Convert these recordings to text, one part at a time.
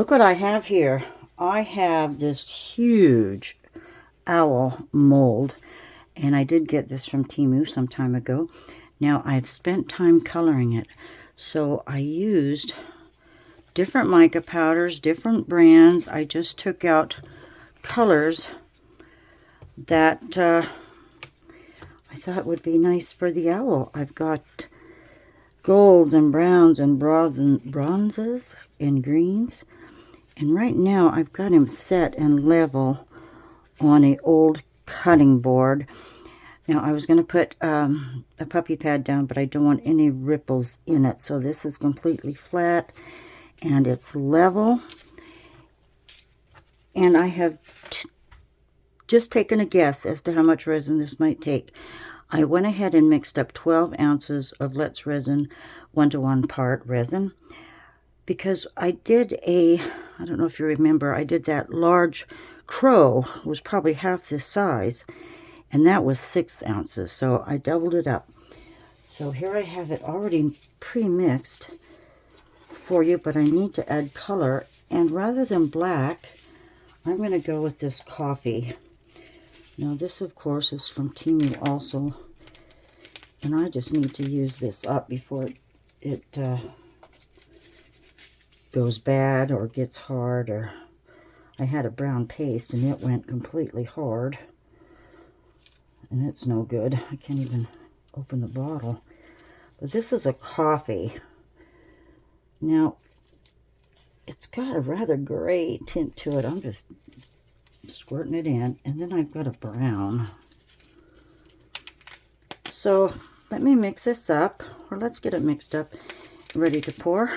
Look what I have here. I have this huge owl mold, and I did get this from Temu some time ago. Now, I've spent time coloring it, so I used different mica powders, different brands. I just took out colors that I thought would be nice for the owl. I've got golds and browns and bronzes and greens. And right now I've got him set and level on an old cutting board. Now I was going to put a puppy pad down, but I don't want any ripples in it. So this is completely flat and it's level. And I have just taken a guess as to how much resin this might take. I went ahead and mixed up 12 ounces of Let's Resin 1-to-1 part resin, because I did I don't know if you remember, I did that large crow, was probably half this size, and that was 6 ounces, so I doubled it up. So here I have it already pre-mixed for you, but I need to add color, and rather than black, I'm going to go with this coffee. Now this, of course, is from Temu also, and I just need to use this up before it goes bad or gets hard. Or I had a brown paste and it went completely hard, and it's no good. I can't even open the bottle. But this is a coffee. Now it's got a rather gray tint to it. I'm just squirting it in, and then I've got a brown. So let me mix this up, or let's get it mixed up, ready to pour.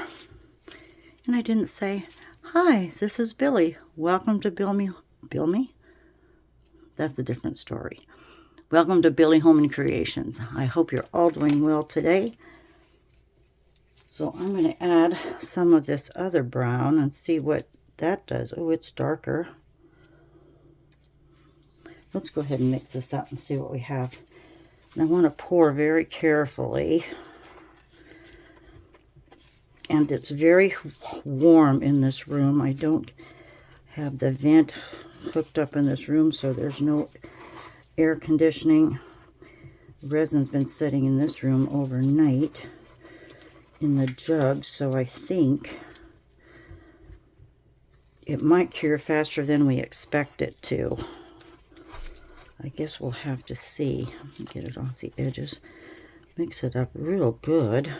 And I didn't say, hi, this is Billie. Welcome to Billie? That's a different story. Welcome to Billie Holman Creations. I hope you're all doing well today. So I'm going to add some of this other brown and see what that does. Oh, it's darker. Let's go ahead and mix this up and see what we have. And I want to pour very carefully. And it's very warm in this room. I don't have the vent hooked up in this room, so there's no air conditioning. Resin's been sitting in this room overnight in the jug, so I think it might cure faster than we expect it to. I guess we'll have to see. Let me get it off the edges. Mix it up real good.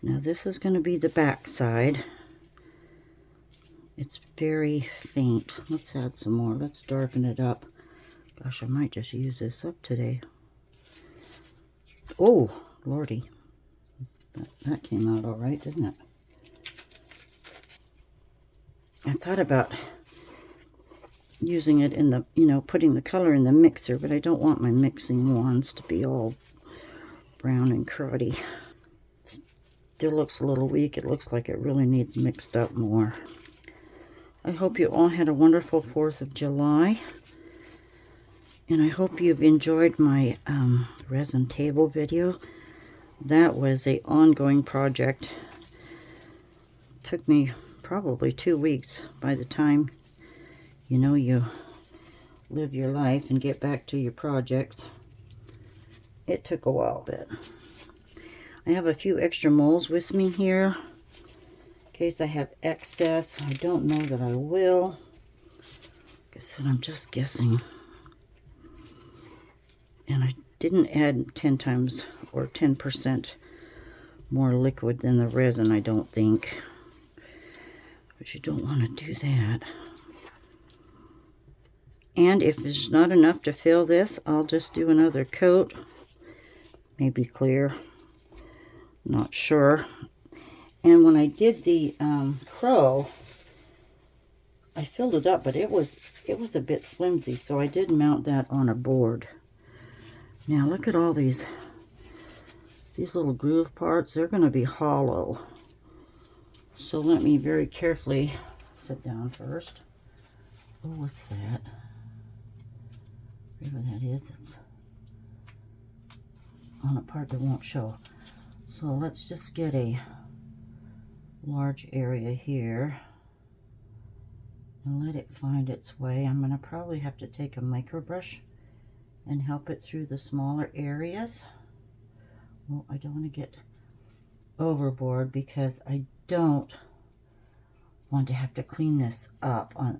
Now this is going to be the back side. It's very faint. Let's add some more. Let's darken it up. Gosh, I might just use this up today. Oh, lordy. That came out all right, didn't it? I thought about using it in the, putting the color in the mixer, but I don't want my mixing wands to be all brown and cruddy. Still looks a little weak. It looks like it really needs mixed up more. I hope you all had a wonderful 4th of July. And I hope you've enjoyed my resin table video. That was an ongoing project. It took me probably 2 weeks by the time, you live your life and get back to your projects. It took a while, but I have a few extra molds with me here in case I have excess. I don't know that I will. Like I said, I'm just guessing. And I didn't add 10 times or 10% more liquid than the resin, I don't think. But you don't want to do that. And if there's not enough to fill this, I'll just do another coat. Maybe clear. Not sure. And when I did the crow, I filled it up, but it was a bit flimsy, so I did mount that on a board. Now look at all these little groove parts. They're going to be hollow. So let me very carefully sit down first. Oh, what's that? Whatever that is, it's on a part that won't show. So let's just get a large area here. and let it find its way. I'm going to probably have to take a micro brush and help it through the smaller areas. Well, I don't want to get overboard because I don't want to have to clean this up on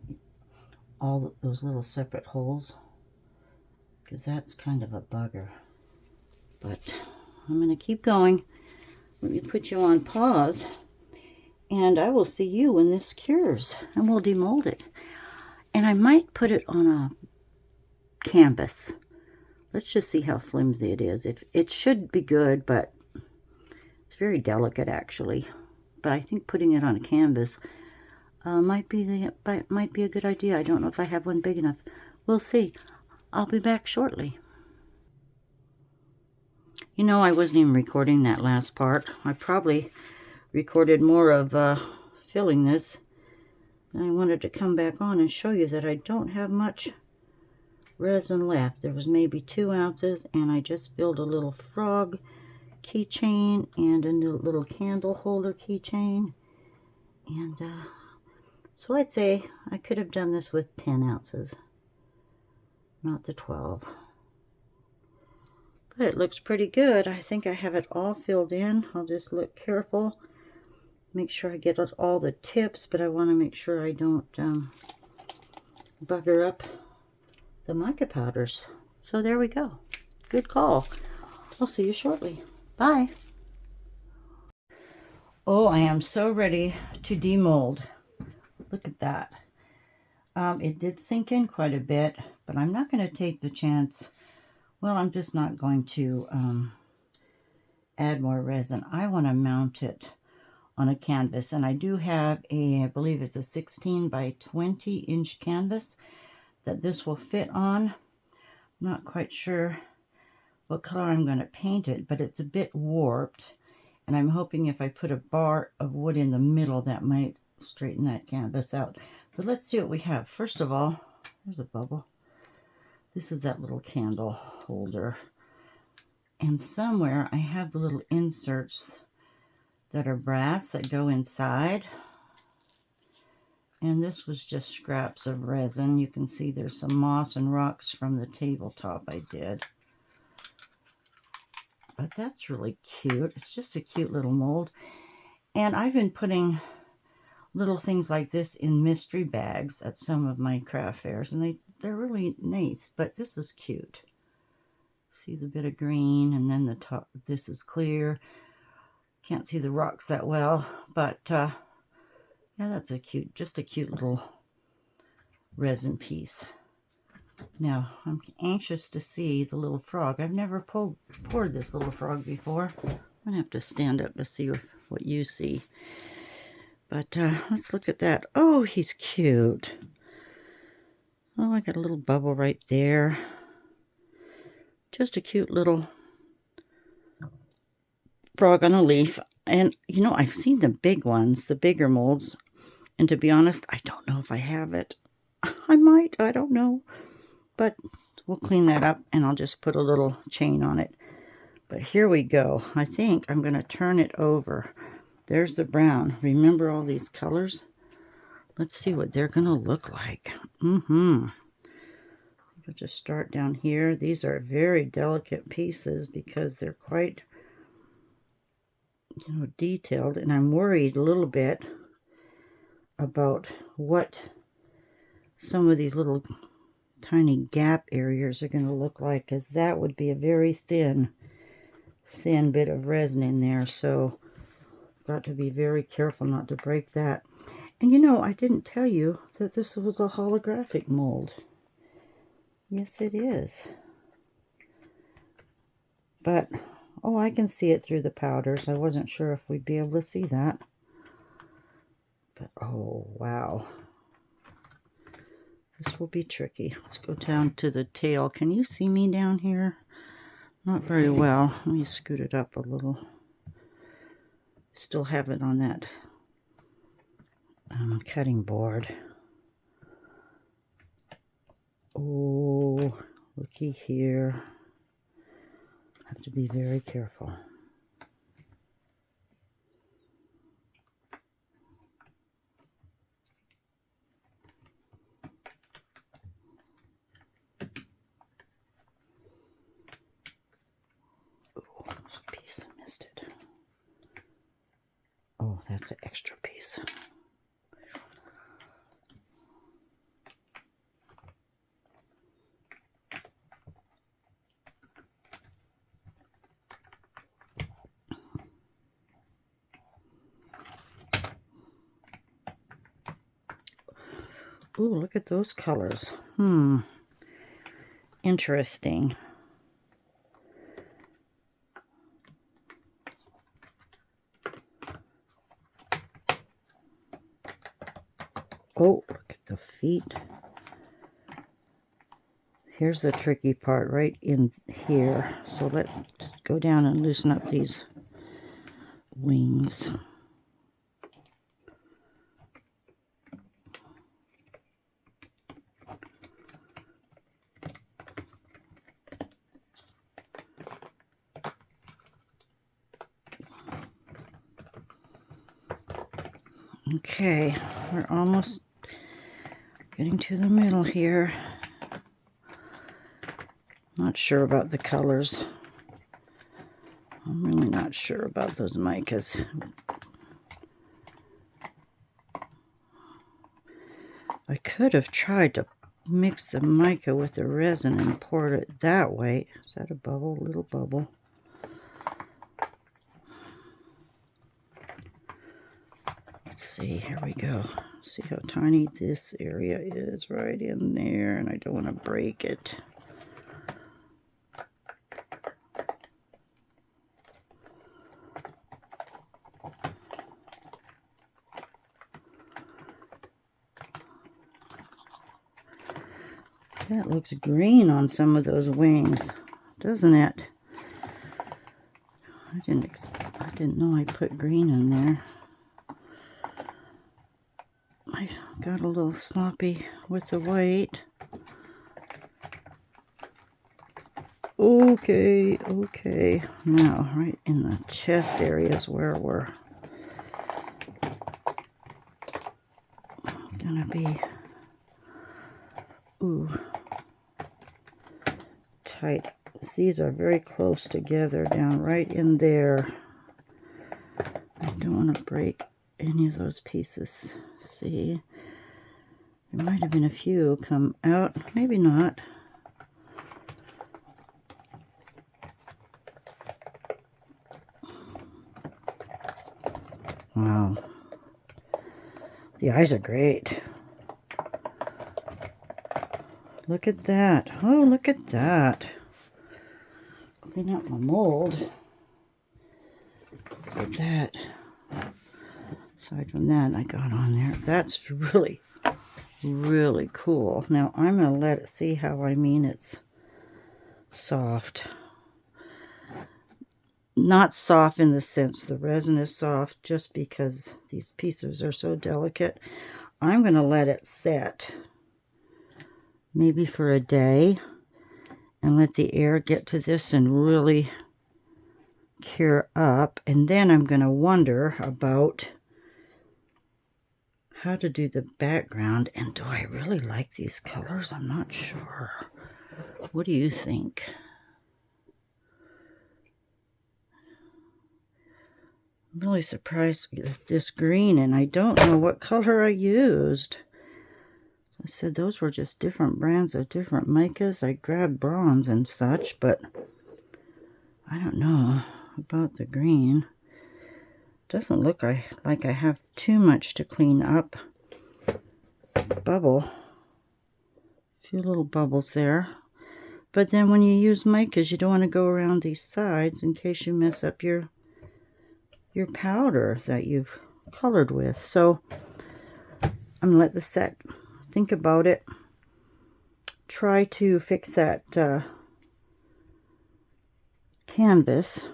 all those little separate holes, because that's kind of a bugger. But I'm going to keep going. Let me put you on pause, and I will see you when this cures, and we'll demold it. And I might put it on a canvas. Let's just see how flimsy it is. If it should be good, but it's very delicate actually. But I think putting it on a canvas might be a good idea. I don't know if I have one big enough. We'll see. I'll be back shortly. You know, I wasn't even recording that last part. I probably recorded more of filling this. And I wanted to come back on and show you that I don't have much resin left. There was maybe 2 ounces, and I just filled a little frog keychain and a little candle holder keychain. And so I'd say I could have done this with 10 ounces, not the 12. But it looks pretty good. I think I have it all filled in. I'll just look careful. Make sure I get all the tips, but I want to make sure I don't bugger up the mica powders. So there we go. Good call. I'll see you shortly. Bye. Oh, I am so ready to demold. Look at that. It did sink in quite a bit, but I'm not going to take the chance. Well, I'm just not going to add more resin. I want to mount it on a canvas, and I do have I believe it's a 16 by 20 inch canvas that this will fit on. I'm not quite sure what color I'm going to paint it, but it's a bit warped, and I'm hoping if I put a bar of wood in the middle that might straighten that canvas out. But let's see what we have. First of all, there's a bubble. This is that little candle holder, and somewhere I have the little inserts that are brass that go inside. And this was just scraps of resin. You can see there's some moss and rocks from the tabletop I did. But that's really cute. It's just a cute little mold. And I've been putting little things like this in mystery bags at some of my craft fairs, and they're really nice. But this is cute. See the bit of green, and then the top, this is clear. Can't see the rocks that well, but yeah, that's just a cute little resin piece. Now, I'm anxious to see the little frog. I've never poured this little frog before. I'm going to have to stand up to see what you see. But let's look at that. Oh, he's cute. Oh, I got a little bubble right there. Just a cute little frog on a leaf. And, you know, I've seen the big ones, the bigger molds. And to be honest, I don't know if I have it. I might, I don't know. But we'll clean that up, and I'll just put a little chain on it. But here we go. I think I'm going to turn it over. There's the brown. Remember all these colors? Let's see what they're going to look like. I'll just start down here. These are very delicate pieces because they're quite, you know, detailed. And I'm worried a little bit about what some of these little tiny gap areas are going to look like, because that would be a very thin bit of resin in there. So got to be very careful not to break that. And you know, I didn't tell you that this was a holographic mold. Yes, it is. But oh, I can see it through the powders. I wasn't sure if we'd be able to see that. But oh wow, this will be tricky. Let's go down to the tail. Can you see me down here? Not very well. Let me scoot it up a little. Still have it on that cutting board. Oh, looky here. Have to be very careful. piece. I missed it. Oh, that's an extra piece. Ooh, look at those colors. Interesting. Oh, look at the feet. Here's the tricky part right in here. So let's go down and loosen up these wings. Okay, we're almost getting to the middle here. Not sure about the colors. I'm really not sure about those micas. I could have tried to mix the mica with the resin and pour it that way. Is that a bubble? Little bubble. Let's see, here we go. See how tiny this area is right in there, and I don't want to break it. That looks green on some of those wings, doesn't it? I didn't know I put green in there. I got a little sloppy with the white. Okay, okay. Now, right in the chest area is where we're gonna be, tight. These are very close together down right in there. I don't want to break any of those pieces. See, there might have been a few come out, maybe not. Wow, the eyes are great. Look at that. Oh, look at that. Clean out my mold. Look at that. Aside from that, I got on there. That's really, really cool. Now, I'm going to let it see how I mean it's soft. Not soft in the sense the resin is soft, just because these pieces are so delicate. I'm going to let it set maybe for a day and let the air get to this and really cure up. And then I'm going to wonder about how to do the background. And do I really like these colors? I'm not sure. What do you think? I'm really surprised with this green, and I don't know what color I used. I said those were just different brands of different micas. I grabbed bronze and such, but I don't know about the green. Doesn't look like I have too much to clean up. Bubble. A few little bubbles there. But then when you use micas, you don't want to go around these sides in case you mess up your powder that you've colored with. So I'm going to let this set. Think about it. Try to fix that canvas.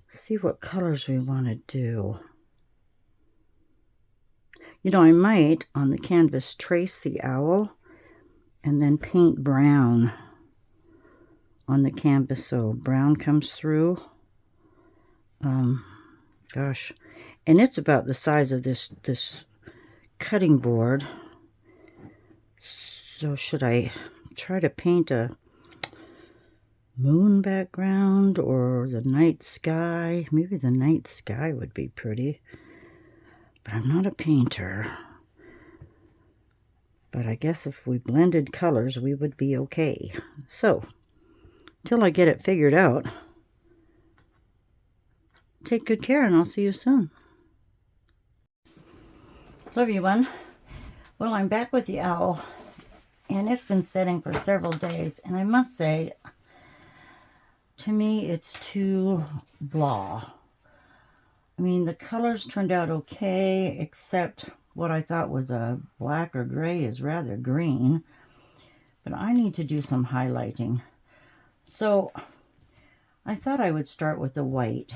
See what colors we want to do. You know, I might on the canvas trace the owl and then paint brown on the canvas so brown comes through. Gosh, and it's about the size of this cutting board. So should I try to paint a moon background or the night sky. Maybe the night sky would be pretty. But I'm not a painter. But I guess if we blended colors, we would be okay. So, till I get it figured out, take good care and I'll see you soon. Hello everyone. Well, I'm back with the owl and it's been setting for several days, and I must say, to me it's too blah. I mean, the colors turned out okay, except what I thought was a black or gray is rather green. But I need to do some highlighting. So I thought I would start with the white.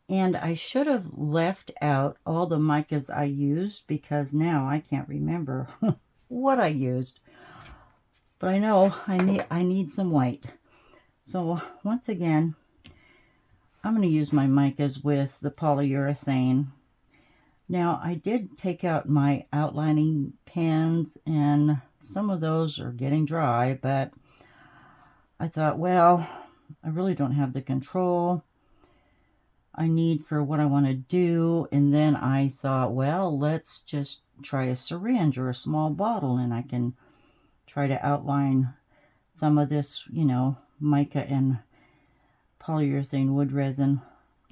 And I should have left out all the micas I used, because now I can't remember what I used. But I know I need some white. So once again, I'm going to use my micas with the polyurethane. Now, I did take out my outlining pens, and some of those are getting dry, but I thought, well, I really don't have the control I need for what I want to do. And then I thought, well, let's just try a syringe or a small bottle, and I can try to outline some of this, you know, mica and polyurethane wood resin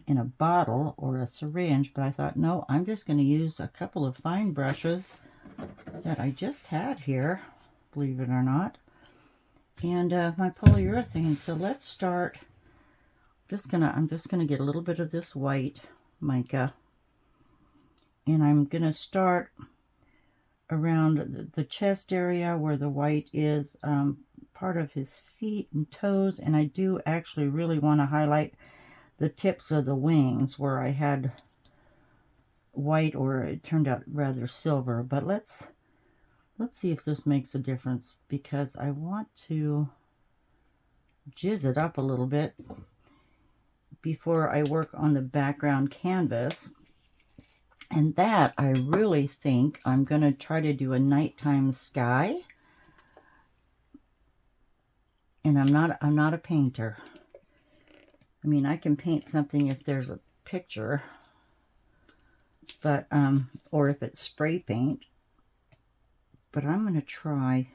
in a bottle or a syringe. But I thought, no, I'm just going to use a couple of fine brushes that I just had here, believe it or not, and my polyurethane. So let's start. I'm just gonna get a little bit of this white mica, and I'm gonna start around the chest area where the white is, part of his feet and toes, and I do actually really want to highlight the tips of the wings where I had white, or it turned out rather silver. But let's see if this makes a difference, because I want to jizz it up a little bit before I work on the background canvas. And that, I really think I'm going to try to do a nighttime sky. And I'm not a painter. I mean, I can paint something if there's a picture, but or if it's spray paint. But I'm going to try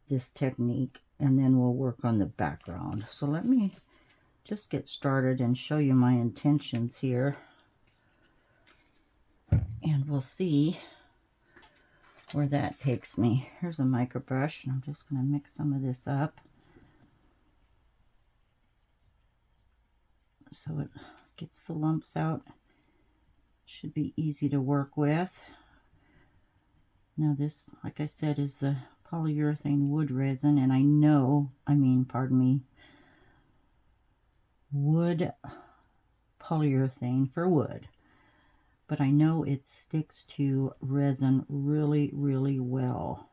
this technique, and then we'll work on the background. So let me just get started and show you my intentions here, and we'll see where that takes me. Here's a micro brush, and I'm just going to mix some of this up so it gets the lumps out. Should be easy to work with. Now this, like I said, is the polyurethane wood resin, and wood polyurethane for wood, but I know it sticks to resin really, really well.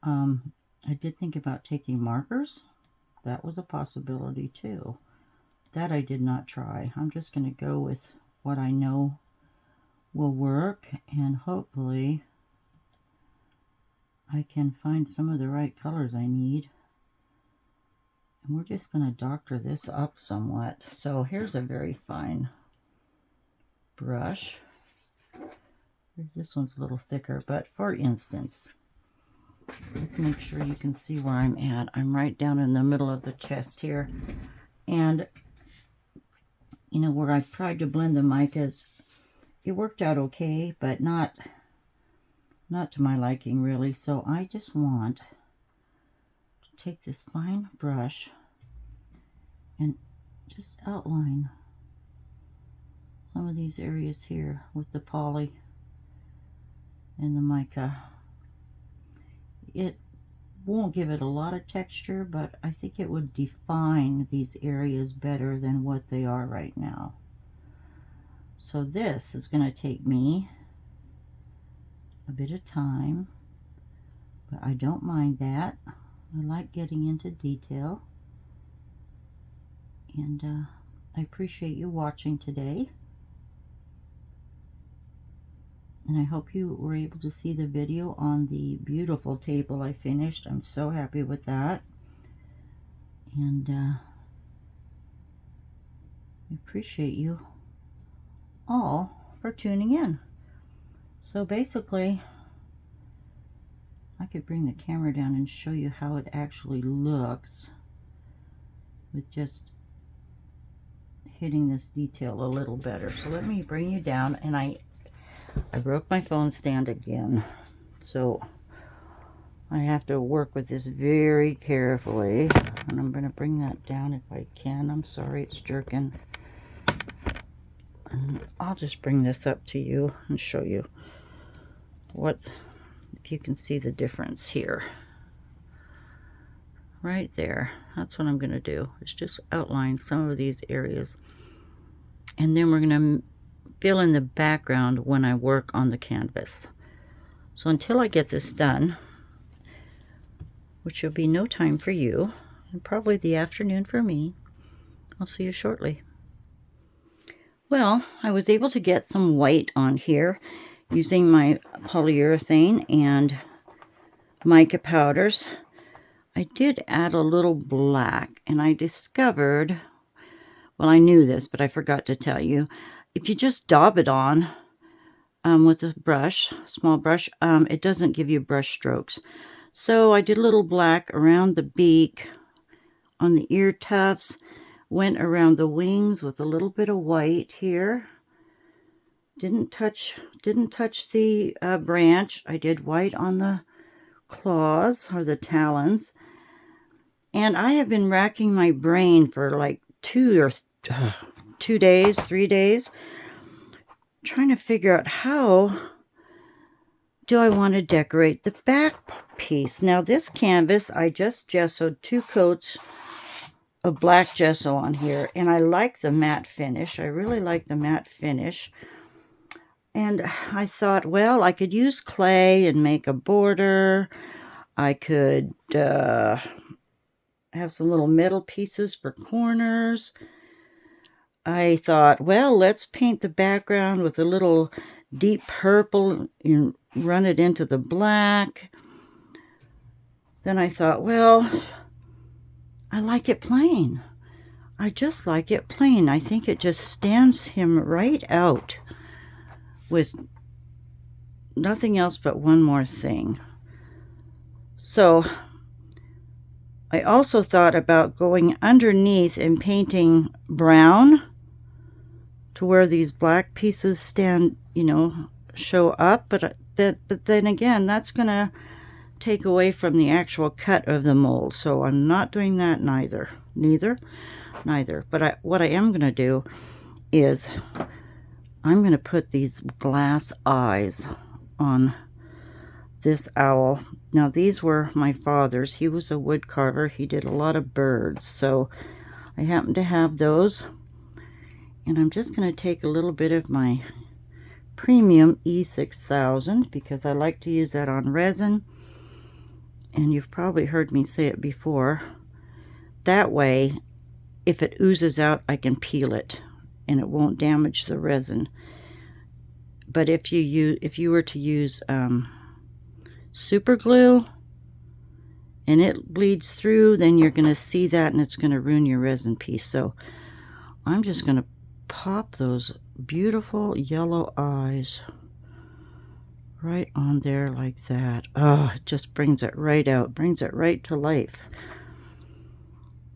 I did think about taking markers. That was a possibility too. That I did not try. I'm just going to go with what I know will work, and hopefully I can find some of the right colors I need. And we're just going to doctor this up somewhat. So here's a very fine brush. This one's a little thicker, but for instance, make sure you can see where I'm at. I'm right down in the middle of the chest here. And, you know, where I've tried to blend the micas, it worked out okay, but not to my liking, really. So I just want to take this fine brush and just outline some of these areas here with the poly and the mica. It won't give it a lot of texture, but I think it would define these areas better than what they are right now. So this is going to take me a bit of time, but I don't mind that. I like getting into detail, and I appreciate you watching today, and I hope you were able to see the video on the beautiful table I finished. I'm so happy with that. And I appreciate you all for tuning in. So basically, I could bring the camera down and show you how it actually looks with just hitting this detail a little better. So let me bring you down, and I broke my phone stand again, so I have to work with this very carefully, and I'm going to bring that down if I can. I'm sorry it's jerking. And I'll just bring this up to you and show you what, if you can see the difference here. Right there. That's what I'm going to do. It's just outline some of these areas. And then we're going to fill in the background when I work on the canvas. So until I get this done, which will be no time for you, and probably the afternoon for me, I'll see you shortly. Well, I was able to get some white on here using my polyurethane and mica powders. I did add a little black, and I discovered, well, I knew this, but I forgot to tell you, if you just daub it on with a brush, small brush, it doesn't give you brush strokes. So I did a little black around the beak, on the ear tufts, went around the wings with a little bit of white here. Didn't touch the branch. I did white on the claws or the talons. And I have been racking my brain for like 3 days, trying to figure out how do I want to decorate the back piece. Now this canvas, I just gessoed 2 coats of black gesso on here, and I like the matte finish. I really like the matte finish. And I thought, well, I could use clay and make a border. I could have some little metal pieces for corners. I thought, well, let's paint the background with a little deep purple and run it into the black. Then I thought, well, I like it plain. I just like it plain. I think it just stands him right out with nothing else but one more thing. So I also thought about going underneath and painting brown to where these black pieces stand, you know, show up. But then again, that's going to take away from the actual cut of the mold. So I'm not doing that neither. But what I am going to do is I'm going to put these glass eyes on this owl. Now these were my father's. He was a wood carver. He did a lot of birds. So I happen to have those. And I'm just going to take a little bit of my premium E6000 because I like to use that on resin. And you've probably heard me say it before. That way, if it oozes out, I can peel it and it won't damage the resin. But if you were to use super glue and it bleeds through, then you're going to see that and it's going to ruin your resin piece. So I'm just going to pop those beautiful yellow eyes right on there like that. Oh, it just brings it right out, brings it right to life.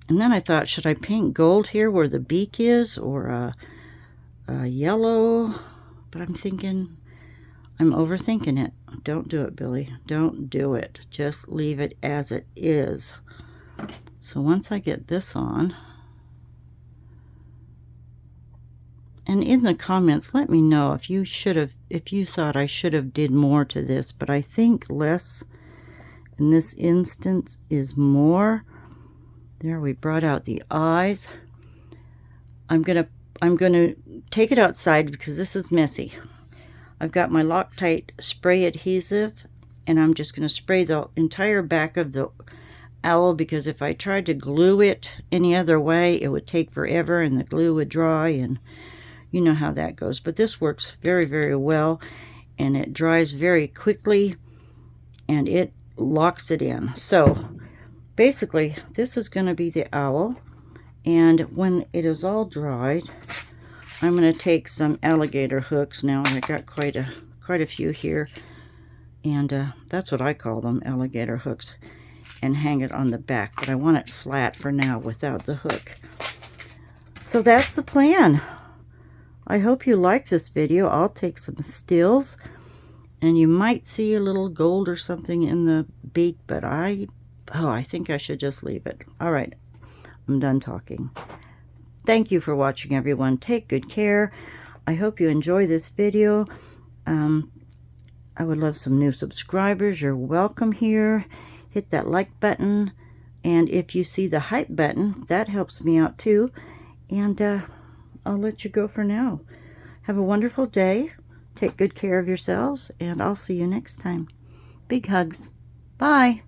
And then I thought, should I paint gold here where the beak is, or a yellow? But I'm thinking, I'm overthinking it. Don't do it, Billy. Don't do it. Just leave it as it is. So once I get this on, and in the comments, let me know if you thought I should have did more to this, but I think less in this instance is more. There, we brought out the eyes. I'm gonna take it outside because this is messy. I've got my Loctite spray adhesive, and I'm just gonna spray the entire back of the owl, because if I tried to glue it any other way, it would take forever and the glue would dry, and you know how that goes. But this works very, very well, and it dries very quickly, and it locks it in. So basically, this is going to be the owl. And when it is all dried, I'm going to take some alligator hooks. Now I got quite a few here, and that's what I call them, alligator hooks, and hang it on the back. But I want it flat for now without the hook. So that's the plan. I hope you like this video. I'll take some stills, and you might see a little gold or something in the beak, but I think I should just leave it. All right. I'm done talking. Thank you for watching, everyone. Take good care. I hope you enjoy this video. I would love some new subscribers. You're welcome here. Hit that like button. And if you see the hype button, that helps me out too. And I'll let you go for now. Have a wonderful day. Take good care of yourselves. And I'll see you next time. Big hugs. Bye.